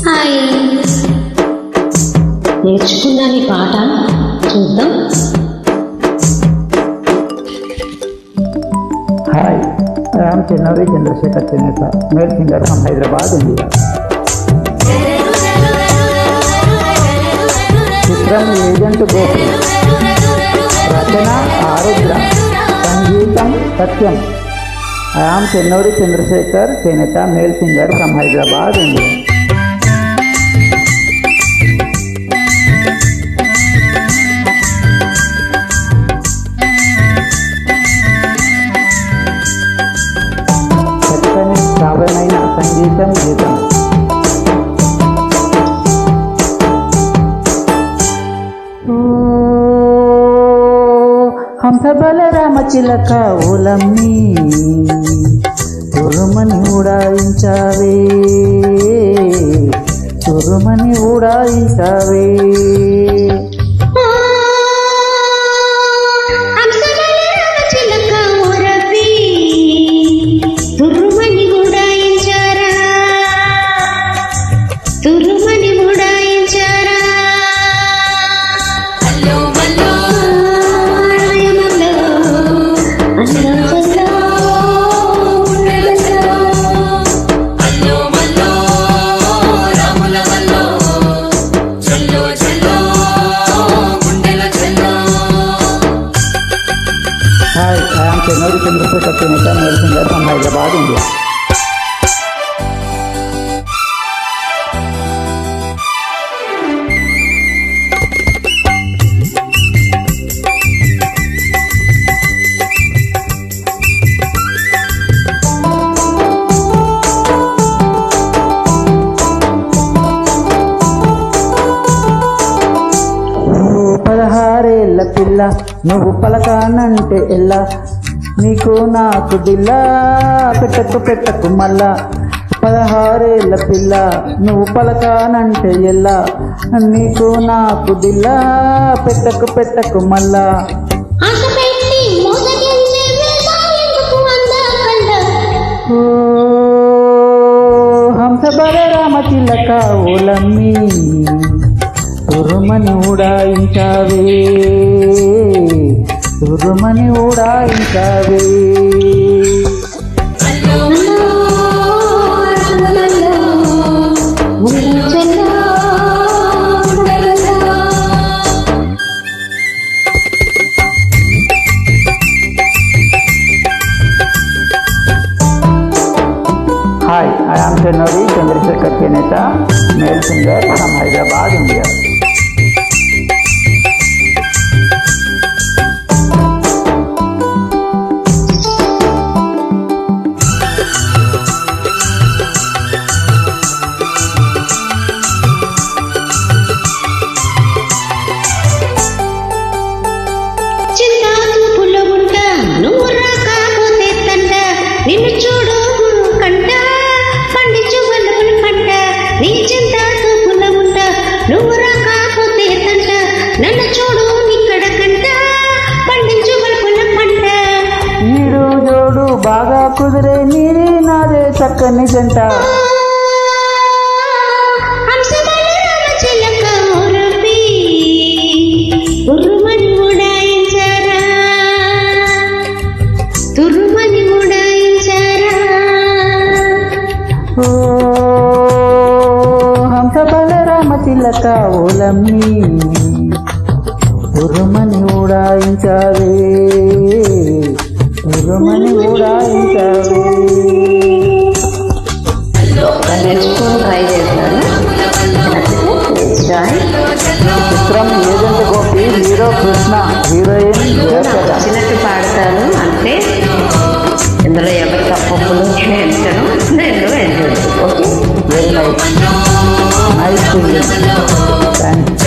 Hi, నేర్చుకున్నాను ఈ పాట, చూద్దాం. హాయ్, ఐఎమ్ చెన్నౌరి చంద్రశేఖర్ చేనేత, male singer from Hyderabad, India. చిత్రం ఏజెంట్ గోపి, రచన ఆరుద్ర, సంగీతం సత్యం. ఐఎమ్ చెన్నౌరి చంద్రశేఖర్ చేనేత, male singer from Hyderabad, India. చక్కని శ్రావ్యమైన సంగీతం గీతం. హంస బలరామ చిలక ఓలమ్మి తురుమని ఉడాయించావే, తురుమని ఉడాయించావే. హాయ్, ఐఎమ్ చెన్నౌరి చంద్రశేఖర్ చేనేత, male singer from Hyderabad, India. పిల్ల నువ్వు పలకానంటే ఎల్లా, నీకు నాకు దిల్లా, పెట్టకు మళ్ళా. 16 పిల్ల నువ్వు పలకానంటే ఎల్లా, నీకు నాకు దిల్లా, పెట్టకు మళ్ళా. ఓ హంస బలరామ చిలక ఓలమ్మి తురుమని ఉడాయించావే, తురుమని ఉడాయించావే. హాయ్, ఐఎమ్ చెన్నౌరి చంద్రశేఖర్ చేనేత, male singer from Hyderabad, India. నిన్ను చూడు కంట పండించు వల్లపుల పంట, నీ చింత తూపుల ఉంట, నువ్వు రాకపోతే తంట, నన్ను చూడు ఇక్కడ కంట పండించు వల్లపుల పంట. ఈడు జోడు బాగా కుదిరే, నీది నాదే చక్కని జంట. తురుమని ఉడాయించారా, తురుమని ఉడాయించారా. ఓ హంస బలరామ చిలక ఓలమ్మి తురుమని ఉడాయించావే, తురుమని ఉడాయించావే. నేర్చుకుని ట్రై చేస్తాను. చిత్రం agent Gopi, hero Krishna, heroine Jayaprada. వచ్చినట్టు పాడతాను అంతే, ఇందులో ఎవరు తప్పులు నేను enjoy. Okay, very nice thanks.